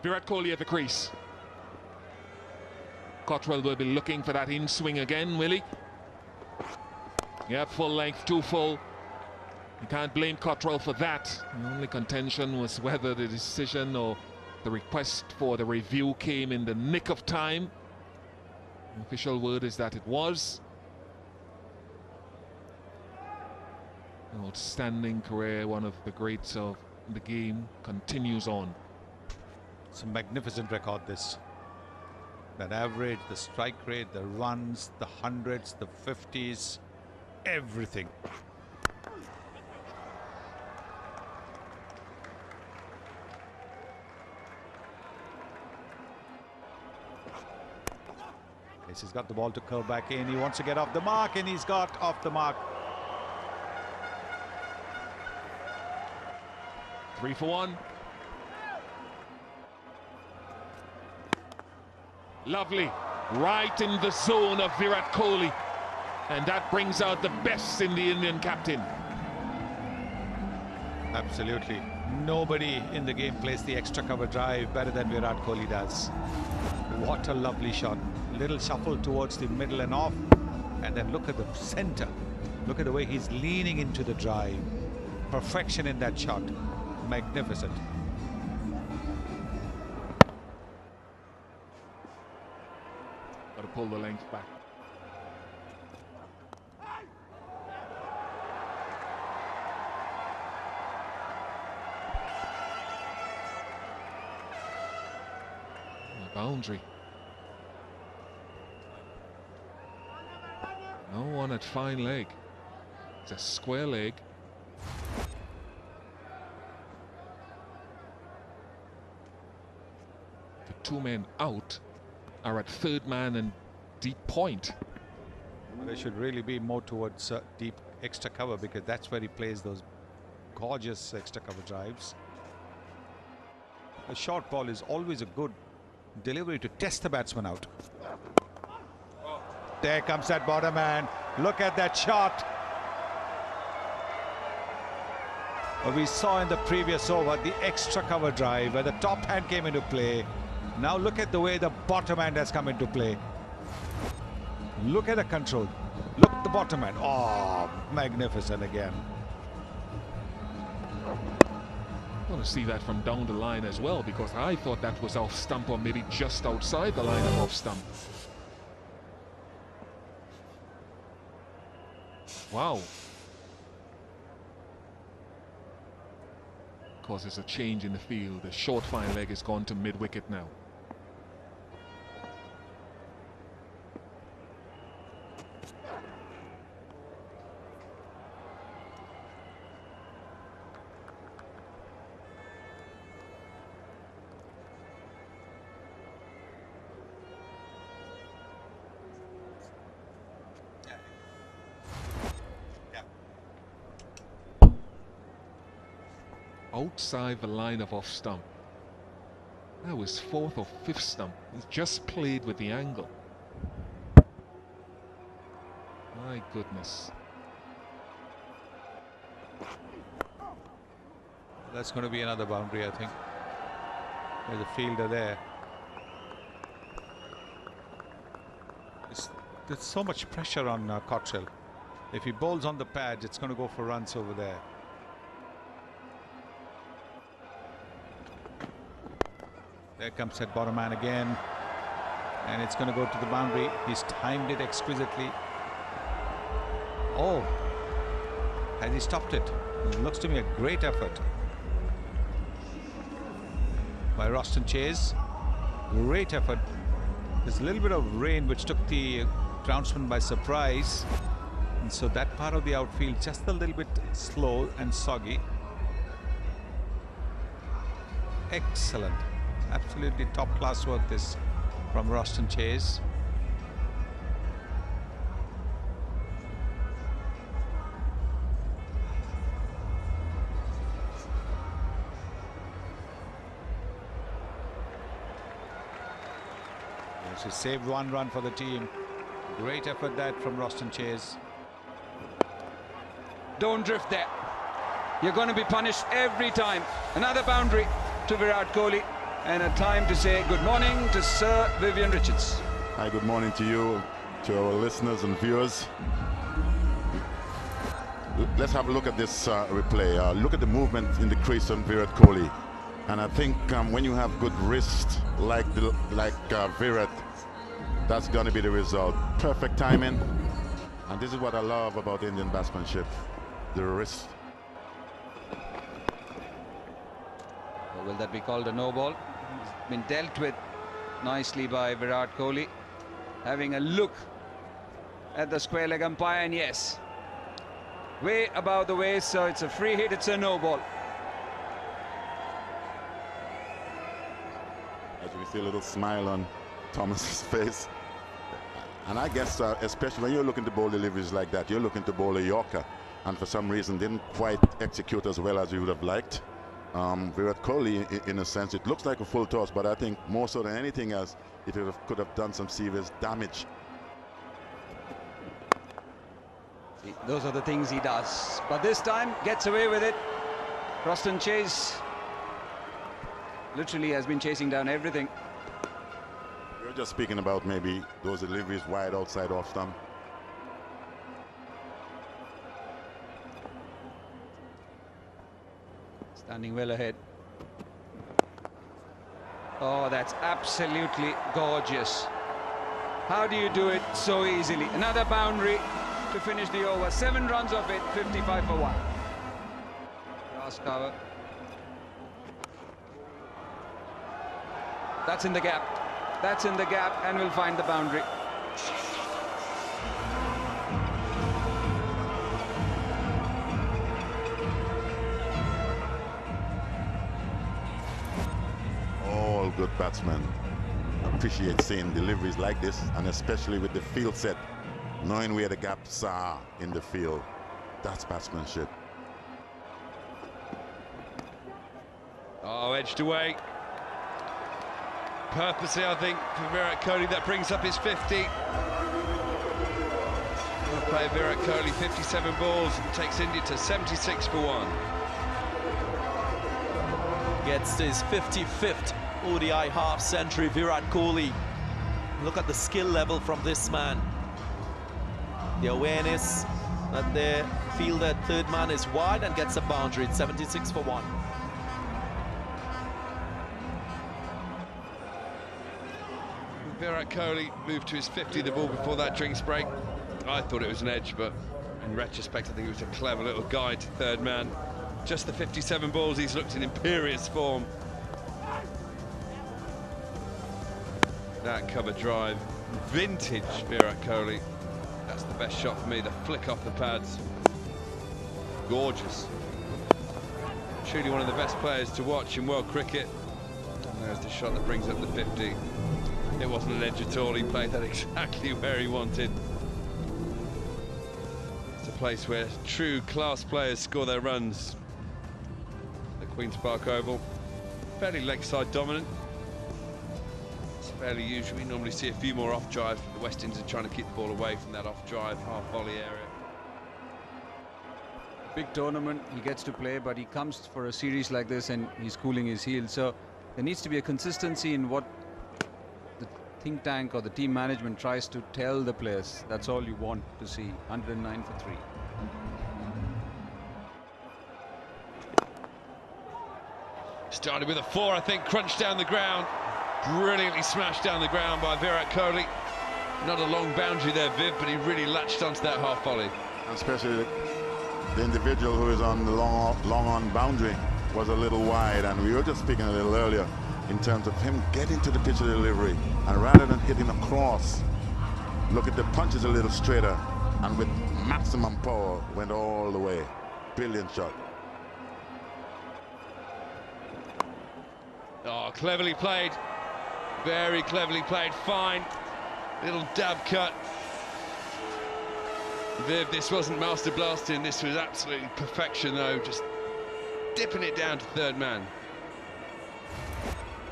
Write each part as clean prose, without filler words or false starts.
Virat Kohli at the crease. Cottrell will be looking for that in-swing again, will he? Yep, full length, too full. You can't blame Cottrell for that. The only contention was whether the decision or the request for the review came in the nick of time. The official word is that it was. An outstanding career, one of the greats of the game, continues on. It's a magnificent record, this. That average, the strike rate, the runs, the hundreds, the 50s, everything. Yes, he's got the ball to curve back in. He wants to get off the mark, and he's got off the mark. 3 for 1. Lovely. Right in the zone of Virat Kohli. And that brings out the best in the Indian captain. Absolutely. Nobody in the game plays the extra cover drive better than Virat Kohli does. What a lovely shot. Little shuffle towards the middle and off. And then look at the center. Look at the way he's leaning into the drive. Perfection in that shot. Magnificent. Got to pull the length back. A boundary. No one at fine leg. It's a square leg. The two men out are at third man and deep point. They should really be more towards deep extra cover, because that's where he plays those gorgeous extra cover drives. A short ball is always a good delivery to test the batsman out. There comes that bottom man. Look at that shot. We saw in the previous over the extra cover drive where the top hand came into play. Now look at the way the bottom hand has come into play. Look at the control. Look at the bottom hand. Oh, magnificent again. I want to see that from down the line as well, because I thought that was off stump, or maybe just outside the line of off stump. Wow. Causes a change in the field. The short fine leg has gone to mid-wicket now. Outside the line of off stump. That was fourth or fifth stump. He just played with the angle. My goodness. That's going to be another boundary, I think. There's a fielder there. There's so much pressure on Cottrell. If he bowls on the pad, it's going to go for runs over there. There comes that bottom man again, and it's going to go to the boundary. He's timed it exquisitely. Oh, has he stopped it? It looks to me a great effort by Roston Chase. Great effort. There's a little bit of rain which took the groundsman by surprise, and so that part of the outfield just a little bit slow and soggy. Excellent. Absolutely top class work this from Roston Chase. Yes, he saved 1 run for the team. Great effort that from Roston Chase. Don't drift there. You're going to be punished every time. Another boundary to Virat Kohli. And a time to say good morning to Sir Vivian Richards. Hi, good morning to you, to our listeners and viewers. Let's have a look at this replay. Look at the movement in the crease on Virat Kohli. And I think when you have good wrist like Virat, that's going to be the result. Perfect timing. And this is what I love about Indian batsmanship, the wrist. Will that be called a no ball? It's been dealt with nicely by Virat Kohli. Having a look at the square leg umpire, and yes, way above the waist, so it's a free hit, it's a no ball. As you can see, a little smile on Thomas's face. And I guess, especially when you're looking to bowl deliveries like that, you're looking to bowl a Yorker, and for some reason didn't quite execute as well as you would have liked. Virat Kohli, in a sense, it looks like a full toss, but I think more so than anything else, it could have done some serious damage. See, those are the things he does, but this time gets away with it. Croston Chase literally has been chasing down everything. We're just speaking about maybe those deliveries wide outside off stump. Standing well ahead. Oh, that's absolutely gorgeous. How do you do it so easily? Another boundary to finish the over. 7 runs of it, 55 for 1. Grass cover. That's in the gap. That's in the gap, and we'll find the boundary. All good batsmen appreciate seeing deliveries like this, and especially with the field set, knowing where the gaps are in the field. That's batsmanship. Oh, edged away. Purposely, I think, for Virat Kohli. That brings up his 50. Well played, Virat Kohli, 57 balls, takes India to 76 for 1. Gets his 55th ODI half century. Virat Kohli. Look at the skill level from this man. The awareness that they feel that third man is wide and gets a boundary. It's 76 for 1. Virat Kohli moved to his 50, the ball before that drinks break. I thought it was an edge, but in retrospect I think it was a clever little guide to third man. Just the 57 balls, he's looked in imperious form. That cover drive, vintage Virat Kohli. That's the best shot for me, the flick off the pads. Gorgeous. Truly one of the best players to watch in world cricket. And there's the shot that brings up the 50. It wasn't an edge at all, he played that exactly where he wanted. It's a place where true class players score their runs. The Queen's Park Oval, fairly leg side dominant. It's fairly usual, we normally see a few more off drives. The West Indies are trying to keep the ball away from that off drive, half volley area. Big tournament, he gets to play, but he comes for a series like this and he's cooling his heels. So there needs to be a consistency in what the think tank or the team management tries to tell the players. That's all you want to see. 109 for 3. Started with a 4, I think, crunched down the ground. Brilliantly smashed down the ground by Virat Kohli. Not a long boundary there, Viv, but he really latched onto that half volley. Especially the individual who is on the long on boundary was a little wide, and we were just speaking a little earlier in terms of him getting to the pitch of delivery, and rather than hitting across, look at the punches a little straighter, and with maximum power went all the way. Brilliant shot. Oh, cleverly played. Very cleverly played. Fine. Little dab cut. Viv, this wasn't master blasting. This was absolutely perfection, though. Just dipping it down to third man.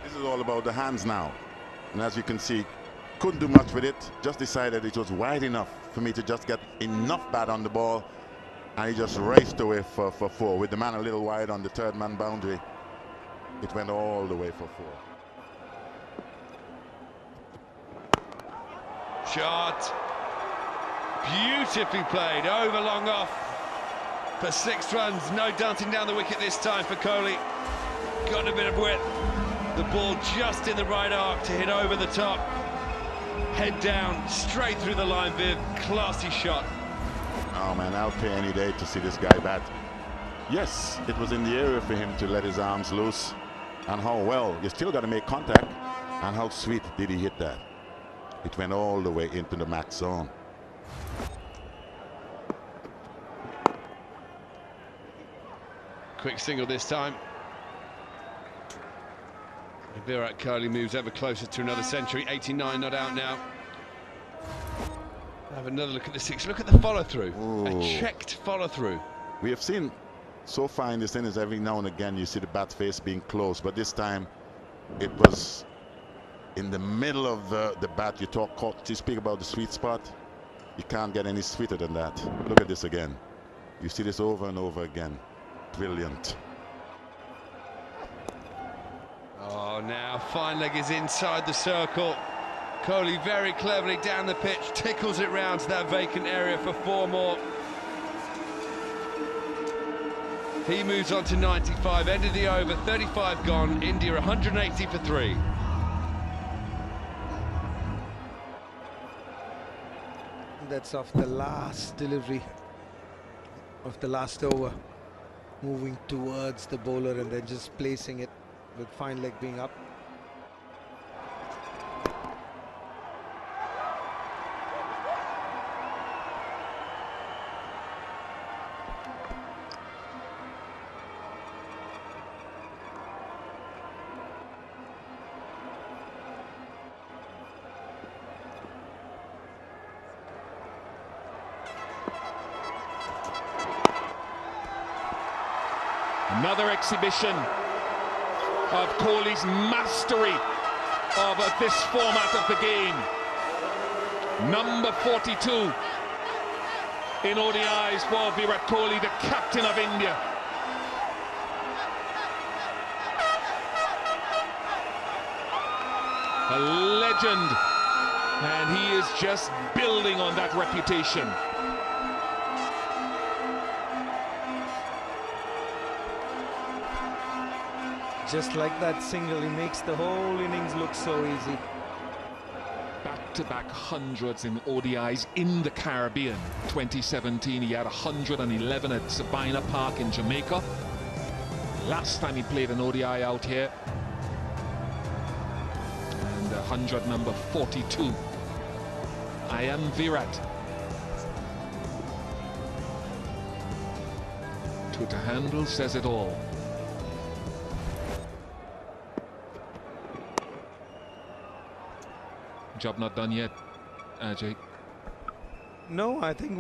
This is all about the hands now. And as you can see, couldn't do much with it. Just decided it was wide enough for me to just get enough bat on the ball. And he just raced away for 4. With the man a little wide on the third man boundary, it went all the way for 4. shot. Beautifully played, over long off for 6 runs. No dancing down the wicket this time for Kohli. Got a bit of width. The ball just in the right arc to hit over the top. Head down, straight through the line, Viv. Classy shot. Oh man, I'll pay any day to see this guy bat. Yes, it was in the area for him to let his arms loose. And how well, you still got to make contact. And how sweet did he hit that? It went all the way into the max zone. Quick single this time. Virat Kohli moves ever closer to another century. 89 not out now. Have another look at the 6. Look at the follow-through. A checked follow-through. We have seen so far in this innings, every now and again you see the bat face being close, but this time it was in the middle of the bat. You speak about the sweet spot. You can't get any sweeter than that. Look at this again. You see this over and over again. Brilliant. Oh, now fine leg is inside the circle. Kohli very cleverly down the pitch, tickles it round to that vacant area for 4 more. He moves on to 95, end of the over, 35 gone, India 180 for 3. That's off the last delivery of the last over, moving towards the bowler and then just placing it with fine leg being up. Another exhibition of Kohli's mastery of this format of the game. Number 42 in ODIs for Virat Kohli, the captain of India. A legend, and he is just building on that reputation. Just like that single, he makes the whole innings look so easy. Back-to-back hundreds in ODIs in the Caribbean. 2017, he had 111 at Sabina Park in Jamaica. Last time he played an ODI out here. And 100 number 42. I am Virat. Twitter handle says it all. Job not done yet, Ajay. No, I think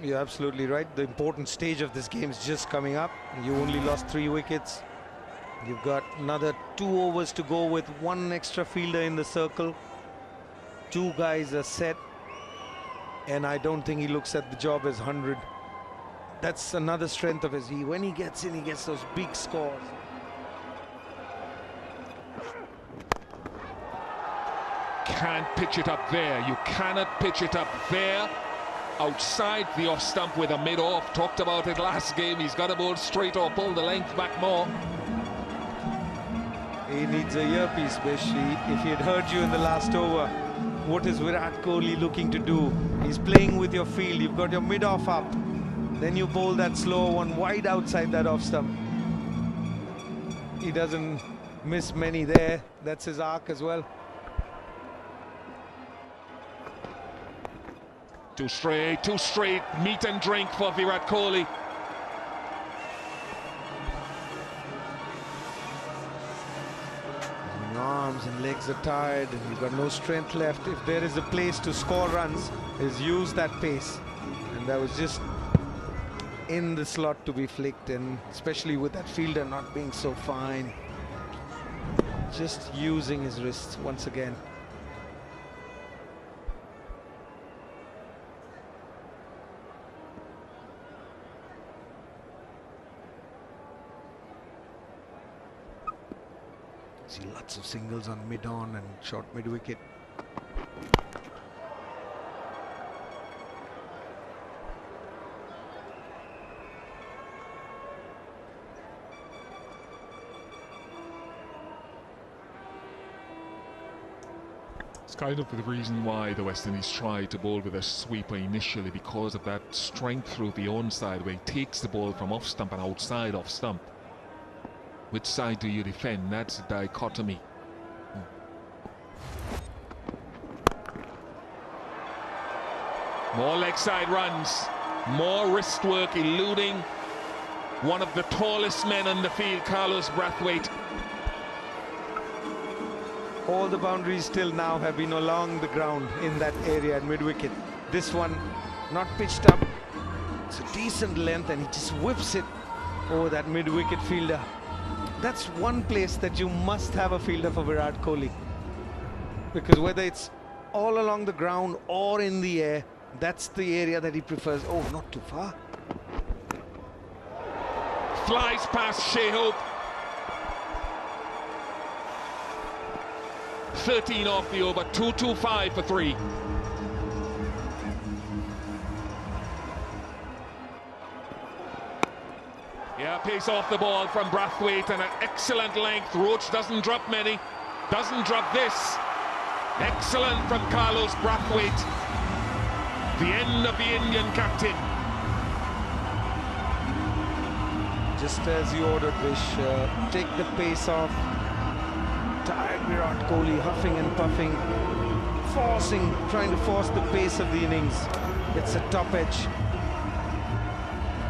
you're absolutely right. The important stage of this game is just coming up. You only lost 3 wickets. You've got another 2 overs to go with 1 extra fielder in the circle. 2 guys are set. And I don't think he looks at the job as 100. That's another strength of his. When he gets in, he gets those big scores. Can't pitch it up there. You cannot pitch it up there. Outside the off stump with a mid-off. Talked about it last game. He's got to bowl straight or pull the length back more. He needs a earpiece, Bish. If he had heard you in the last over, what is Virat Kohli looking to do? He's playing with your field. You've got your mid-off up. Then you bowl that slow one wide outside that off stump. He doesn't miss many there. That's his arc as well. Too straight, meat and drink for Virat Kohli. Arms and legs are tired and you've got no strength left. If there is a place to score runs, is use that pace. And that was just in the slot to be flicked, and especially with that fielder not being so fine. Just using his wrists once again. See lots of singles on mid-on and short mid-wicket. It's kind of the reason why the West Indies tried to bowl with a sweeper initially, because of that strength through the onside where he takes the ball from off stump and outside off stump. Which side do you defend? That's a dichotomy. More leg side runs, more wrist work, eluding one of the tallest men on the field, Carlos Brathwaite. All the boundaries till now have been along the ground in that area at mid-wicket. This one not pitched up. It's a decent length and he just whips it over that mid-wicket fielder. That's one place that you must have a fielder for Virat Kohli. Because whether it's all along the ground or in the air, that's the area that he prefers. Oh, not too far. Flies past Shea Hope. 13 off the over, 225 for 3. Yeah, pace off the ball from Brathwaite and an excellent length. Roach doesn't drop many, doesn't drop this. Excellent from Carlos Brathwaite. The end of the Indian captain. Just as you ordered, Vish, take the pace off. Tired Virat Kohli, huffing and puffing, trying to force the pace of the innings. It's a top edge.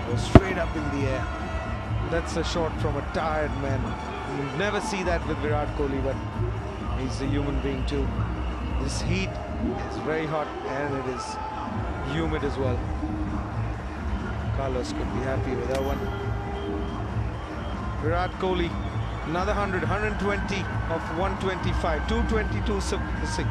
Goes straight up in the air. That's a shot from a tired man. You never see that with Virat Kohli, but he's a human being too. This heat is very hot and it is humid as well. Carlos could be happy with that one. Virat Kohli, another 100, 120 of 125, 222 for 6.